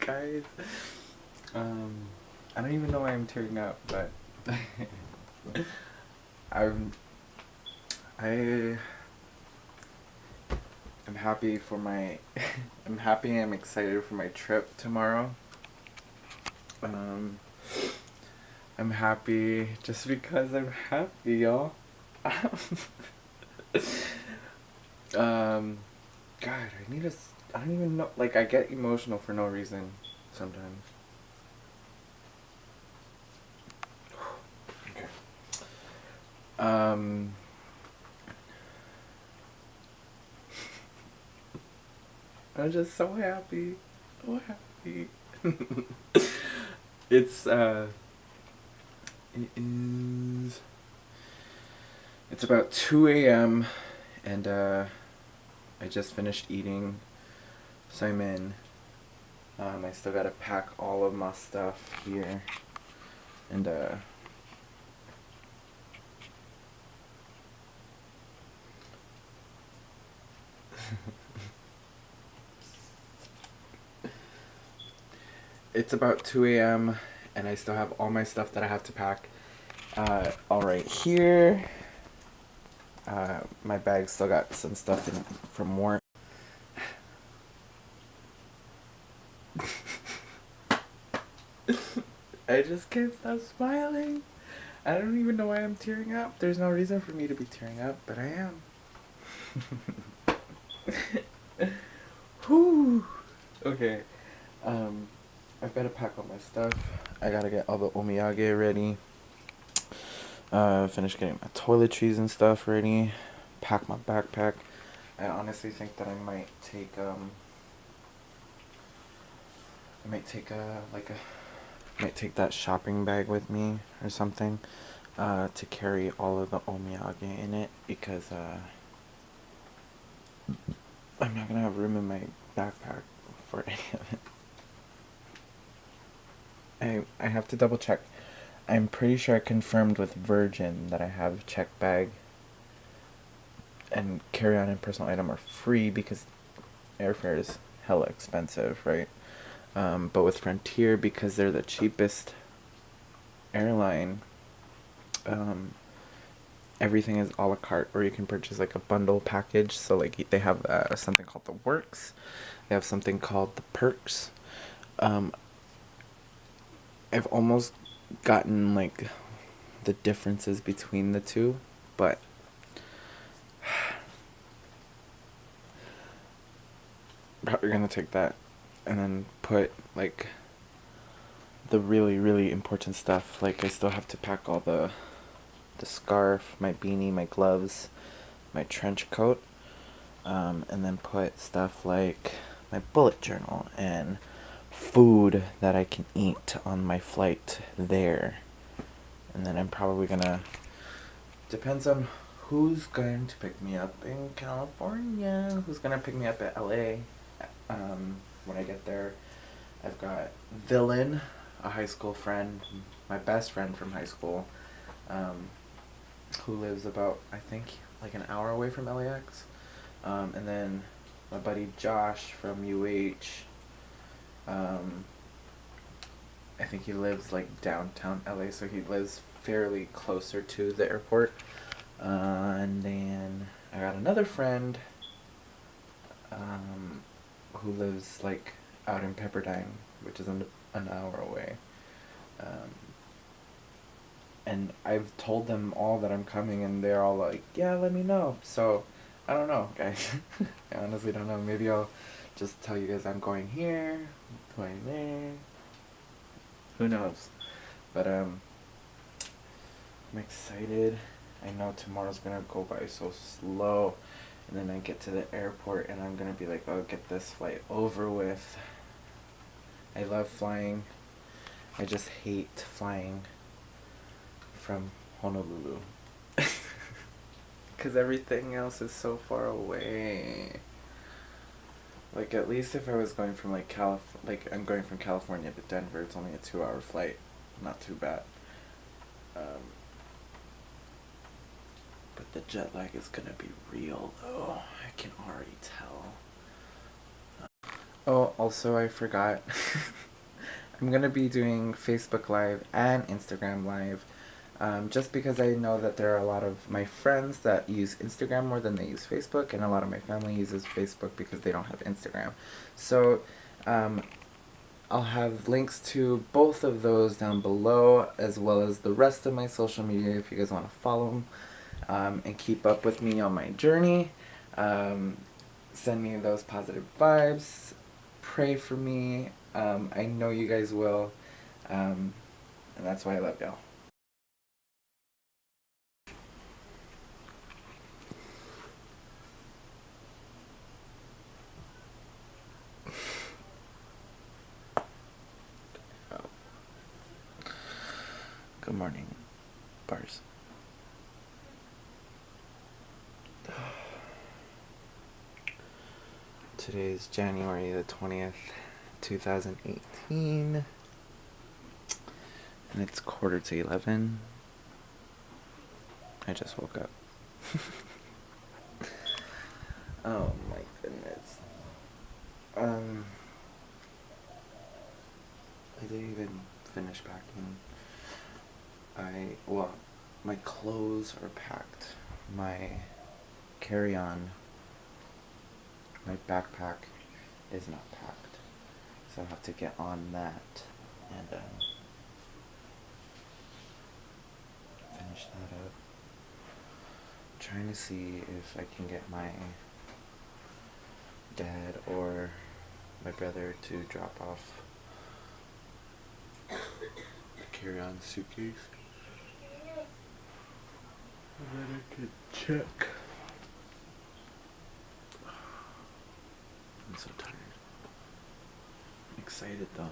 Guys, I don't even know why I'm tearing up, but I'm I I'm happy for my I'm happy. I'm excited for my trip tomorrow. Um, I'm happy just because I'm happy, y'all. um, God, I don't even know. Like, I get emotional for no reason sometimes. Okay. Um, I'm just so happy. So happy. It's, it is. It's about 2 a.m. and, I just finished eating, so I'm in. I still gotta pack all of my stuff here, and it's about 2 a.m. and I still have all my stuff that I have to pack. All right here. My bag still got some stuff in from work. I just can't stop smiling. I don't even know why I'm tearing up. There's no reason for me to be tearing up, but I am. Whew. Okay. I've got to pack all my stuff. I gotta get all the omiyage ready. Finish getting my toiletries and stuff ready. Pack my backpack. I honestly think that I might take might take that shopping bag with me or something, to carry all of the omiyage in it, because I'm not gonna have room in my backpack for any of it. I have to double check. I'm pretty sure I confirmed with Virgin that I have check bag and carry-on and personal item are free because airfare is hella expensive, right? But with Frontier, because they're the cheapest airline, everything is a la carte, or you can purchase like a bundle package. So like they have something called the Works, they have something called the Perks. I've almost gotten like the differences between the two, but probably gonna take that and then put like the really really important stuff. Like I still have to pack all the scarf, my beanie, my gloves, my trench coat, and then put stuff like my bullet journal and food that I can eat on my flight there. And then I'm probably gonna, depends on who's going to pick me up in California, who's gonna pick me up at LA. When I get there, I've got Villain, a high school friend, my best friend from high school, who lives about, I think, like an hour away from LAX. And then my buddy Josh from UH. I think he lives like downtown LA, so he lives fairly closer to the airport. And then I got another friend, who lives like out in Pepperdine, which is an hour away. And I've told them all that I'm coming, and they're all like, yeah, let me know. So, I don't know, guys. I honestly don't know. Maybe I'll just tell you guys I'm going here, going there. Who knows? But, I'm excited. I know tomorrow's gonna go by so slow. And then I get to the airport, and I'm gonna be like, oh, get this flight over with. I love flying. I just hate flying from Honolulu. Because everything else is so far away. Like, at least if I was going from, like, I'm going from California to Denver, it's only a 2-hour flight. Not too bad. But the jet lag is gonna be real, though. I can already tell. Oh, also I forgot. I'm gonna be doing Facebook Live and Instagram Live. Just because I know that there are a lot of my friends that use Instagram more than they use Facebook, and a lot of my family uses Facebook because they don't have Instagram. So, um, I'll have links to both of those down below, as well as the rest of my social media if you guys want to follow them, and keep up with me on my journey. Um, Send me those positive vibes. Pray for me. I know you guys will. And that's why I love y'all. Good morning, bars. Today is January the 20th, 2018. And it's 11:15. I just woke up. Oh my goodness. I didn't even finish packing. Well, my clothes are packed. My carry-on, my backpack is not packed. So I have to get on that and finish that up. I'm trying to see if I can get my dad or my brother to drop off the carry-on suitcase. And then I could check. I'm so tired. I'm excited though.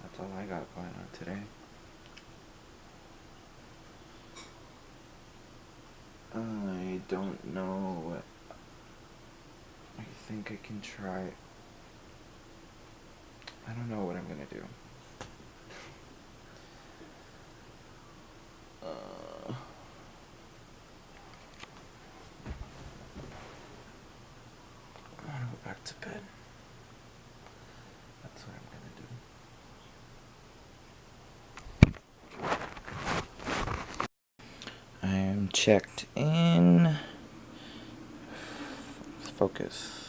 That's all I got going on today. I don't know what I think I can try. I don't know what I'm gonna do. I wanna go back to bed. That's what I'm gonna do. I'm checked in. Focus.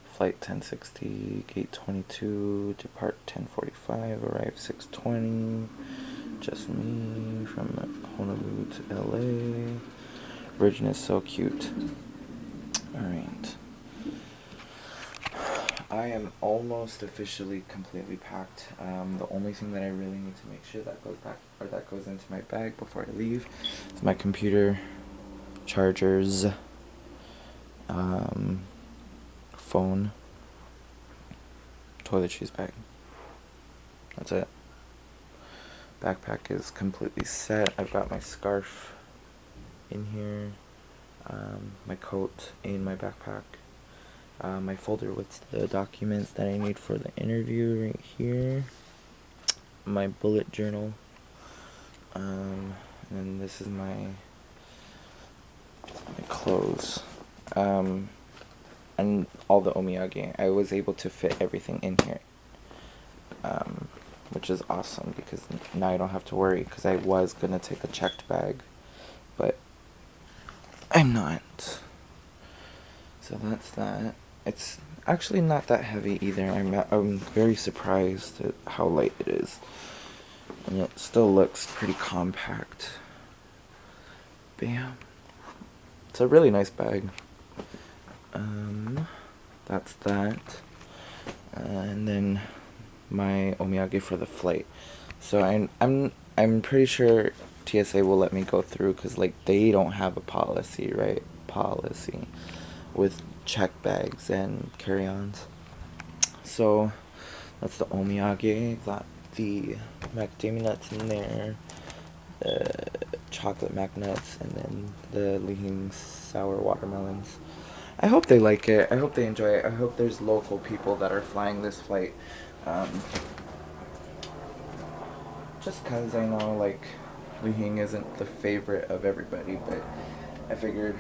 Flight 1060, gate 22, depart 10:45, arrive 6:20. Just me from Honolulu to LA. Virgin is so cute. Alright. I am almost officially completely packed. The only thing that I really need to make sure that goes back, or that goes into my bag before I leave, is my computer, chargers, phone, toiletries bag. That's it. Backpack is completely set. I've got my scarf in here, my coat in my backpack, my folder with the documents that I need for the interview right here, my bullet journal, and this is my clothes, and all the omiyage. I was able to fit everything in here, which is awesome because now I don't have to worry, because I was gonna take a checked bag, but I'm not. So that's that. It's actually not that heavy either. I'm very surprised at how light it is, and it still looks pretty compact. Bam. It's a really nice bag. That's that. And then my omiyage for the flight. So I'm pretty sure TSA will let me go through, because like they don't have a policy with check bags and carry-ons. So that's the omiyage. Got the macadamia nuts in there, the chocolate mac nuts, and then the lean sour watermelons. I hope they like it. I hope they enjoy it. I hope there's local people that are flying this flight. Just because I know, like, Lihing isn't the favorite of everybody, but I figured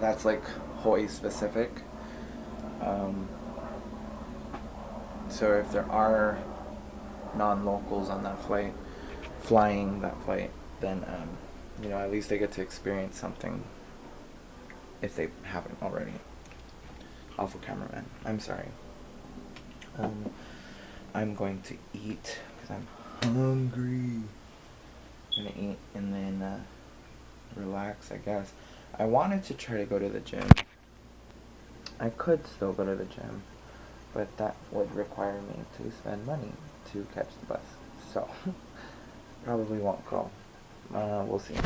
that's, like, Hawaii specific. So if there are non-locals on that flight, flying that flight, then, you know, at least they get to experience something if they haven't already. Awful cameraman. I'm sorry. I'm going to eat because I'm hungry. I'm gonna eat and then relax, I guess. I wanted to try to go to the gym. I could still go to the gym, but that would require me to spend money to catch the bus. So, probably won't go. We'll see.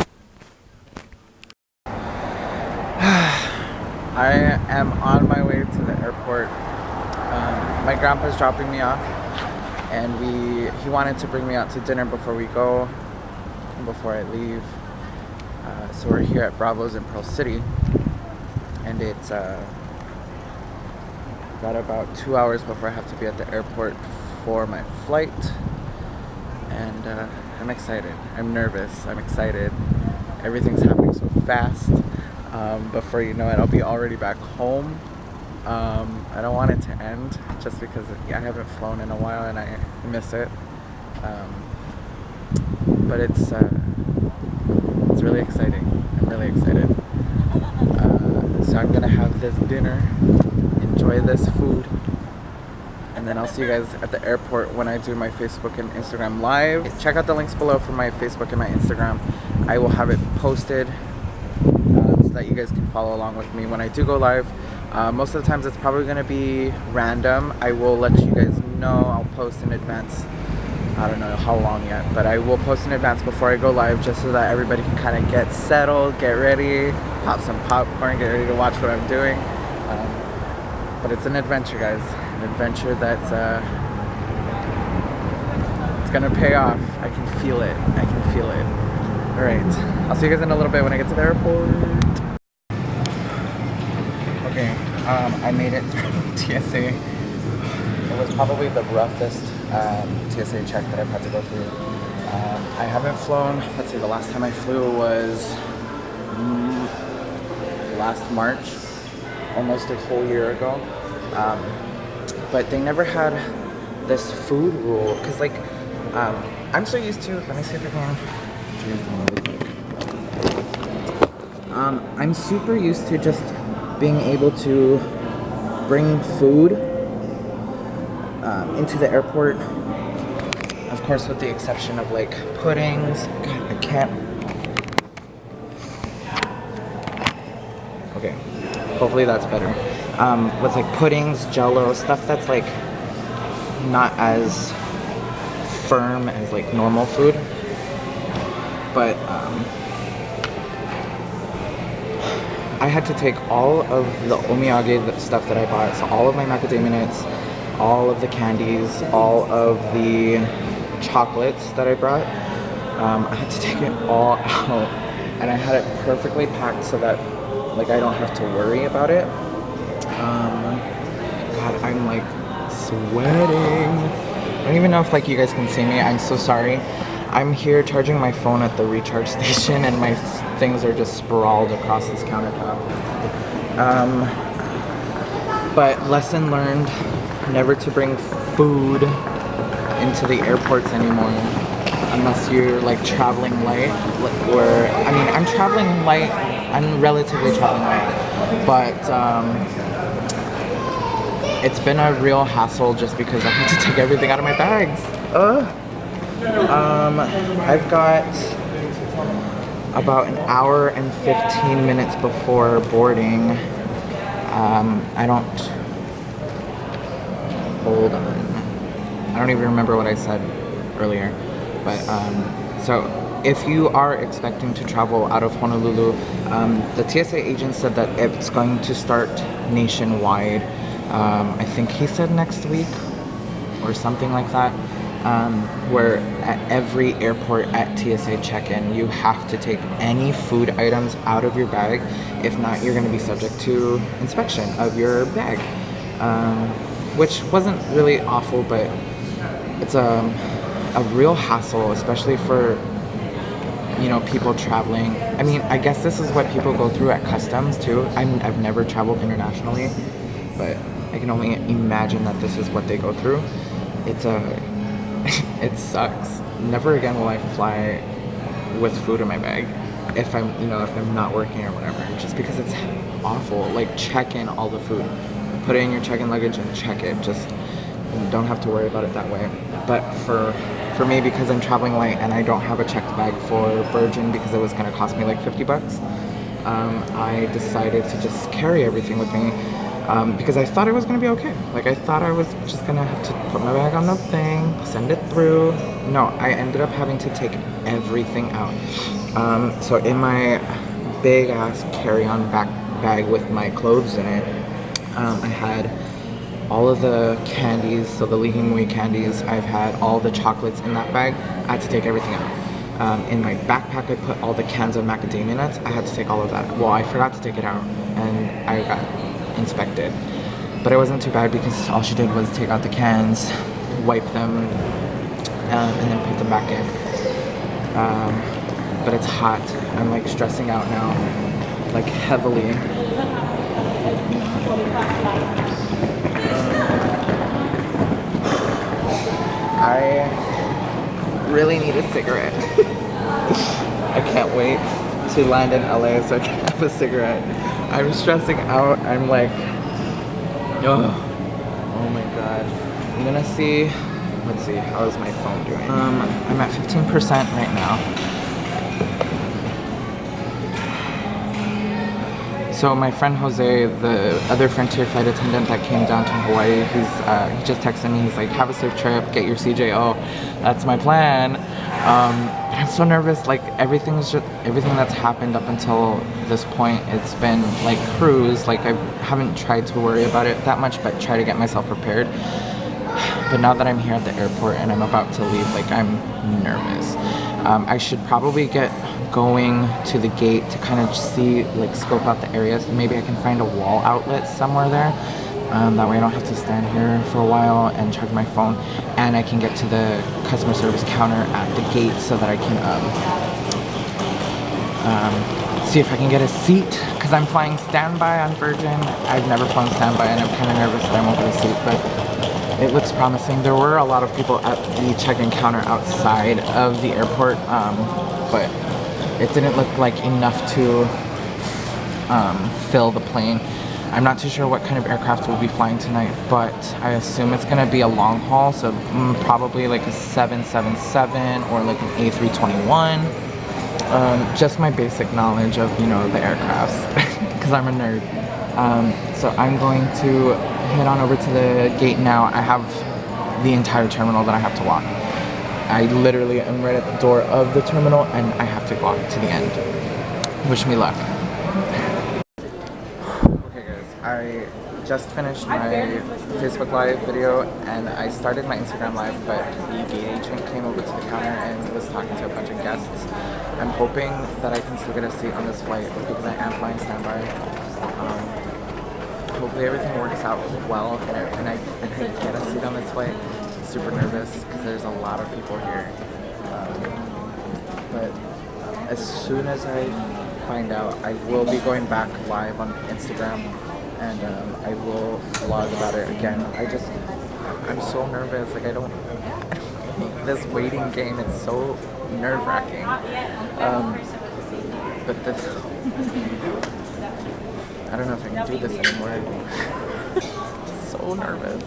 I am on my way to the airport. My grandpa's dropping me off, and he wanted to bring me out to dinner before we go, before I leave. So we're here at Bravo's in Pearl City, and it's got about 2 hours before I have to be at the airport for my flight, and I'm excited. I'm nervous. I'm excited. Everything's happening so fast. Before you know it, I'll be already back home. I don't want it to end just because I haven't flown in a while and I miss it. But it's really exciting. I'm really excited. So I'm gonna have this dinner, enjoy this food, and then I'll see you guys at the airport when I do my Facebook and Instagram live. Check out the links below for my Facebook and my Instagram. I will have it posted so that you guys can follow along with me when I do go live. Most of the times it's probably going to be random. I will let you guys know. I'll post in advance. I don't know how long yet, but I will post in advance before I go live just so that everybody can kind of get settled, get ready, pop some popcorn, get ready to watch what I'm doing. But it's an adventure, guys. An adventure that's it's going to pay off. I can feel it. I can feel it. All right. I'll see you guys in a little bit when I get to the airport. Okay, I made it through TSA. It was probably the roughest TSA check that I've had to go through. I haven't flown, let's see, the last time I flew was last March, almost a whole year ago. But they never had this food rule, because like, I'm so used to, let me see if I can change them really quick. I'm super used to just being able to bring food into the airport, of course with the exception of like puddings. God, I can't. Okay, hopefully that's better. With like puddings, jello, stuff that's like not as firm as like normal food, but I had to take all of the omiyage stuff that I bought, so all of my macadamia nuts, all of the candies, all of the chocolates that I brought. I had to take it all out, and I had it perfectly packed so that like I don't have to worry about it. God, I'm like sweating. I don't even know if like you guys can see me. I'm so sorry. I'm here charging my phone at the recharge station, and my things are just sprawled across this countertop. But lesson learned, never to bring food into the airports anymore unless you're like traveling light, or I mean I'm traveling light, I'm relatively traveling light, but it's been a real hassle just because I have to take everything out of my bags. I've got about an hour and 15 minutes before boarding. Hold on. I don't even remember what I said earlier. But, so if you are expecting to travel out of Honolulu, the TSA agent said that it's going to start nationwide. I think he said next week or something like that. where at every airport at TSA check-in, you have to take any food items out of your bag. If not, you're going to be subject to inspection of your bag, which wasn't really awful, but it's a real hassle, especially for, you know, people traveling. I mean, I guess this is what people go through at customs too. I've never traveled internationally, but I can only imagine that this is what they go through. It sucks. Never again will I fly with food in my bag if I'm not working or whatever, just because it's awful. Like, check in all the food, put it in your check-in luggage and check it. Just don't have to worry about it that way. But for me, because I'm traveling light and I don't have a checked bag for Virgin because it was going to cost me like 50 bucks, I decided to just carry everything with me, because I thought it was going to be okay. Like, I thought I was just going to have to put my bag on the thing, send it through. No, I ended up having to take everything out. So in my big ass carry-on bag with my clothes in it, I had all of the candies, so the Lihimui candies. I've had all the chocolates in that bag. I had to take everything out. In my backpack, I put all the cans of macadamia nuts. I had to take all of that. Well, I forgot to take it out, and I got inspected. But it wasn't too bad because all she did was take out the cans, wipe them, and then put them back in. But it's hot. I'm like stressing out now, like heavily. I really need a cigarette. I can't wait to land in LA so I can have a cigarette. I'm stressing out. I'm like, oh my god. I'm gonna see, let's see, how is my phone doing? I'm at 15% right now. So my friend Jose, the other Frontier flight attendant that came down to Hawaii, he just texted me. He's like, have a safe trip, get your CJO. That's my plan. But I'm so nervous. Like, everything that's happened up until this point, it's been like cruise. Like, I haven't tried to worry about it that much, but try to get myself prepared. But now that I'm here at the airport and I'm about to leave, like, I'm nervous. I should probably get going to the gate to kind of see, like, scope out the areas. Maybe I can find a wall outlet somewhere there. That way I don't have to stand here for a while and charge my phone. And I can get to the customer service counter at the gate so that I can see if I can get a seat. Because I'm flying standby on Virgin. I've never flown standby and I'm kind of nervous that I won't get a seat. But it looks promising. There were a lot of people at the check-in counter outside of the airport. But it didn't look like enough to fill the plane. I'm not too sure what kind of aircraft we'll be flying tonight, but I assume it's going to be a long haul, so probably like a 777 or like an A321. Just my basic knowledge of, you know, the aircrafts, because I'm a nerd. So I'm going to head on over to the gate now. I have the entire terminal that I have to walk. I literally am right at the door of the terminal and I have to walk to the end. Wish me luck. Okay guys, I just finished my Facebook Live video and I started my Instagram Live, but the gate agent came over to the counter and was talking to a bunch of guests. I'm hoping that I can still get a seat on this flight because I am flying standby. Hopefully everything works out well and I can get a seat on this flight. Super nervous because there's a lot of people here, but as soon as I find out, I will be going back live on Instagram and I will vlog about it again. I'm so nervous. Like, I don't this waiting game, it's so nerve-wracking. But this, I don't know if I can do this anymore. So nervous.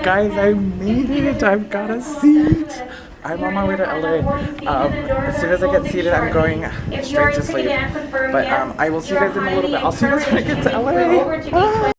Guys, I made it! I've got a seat! I'm on my way to LA. As soon as I get seated, I'm going straight to sleep. But I will see you guys in a little bit. I'll see you guys when I get to LA!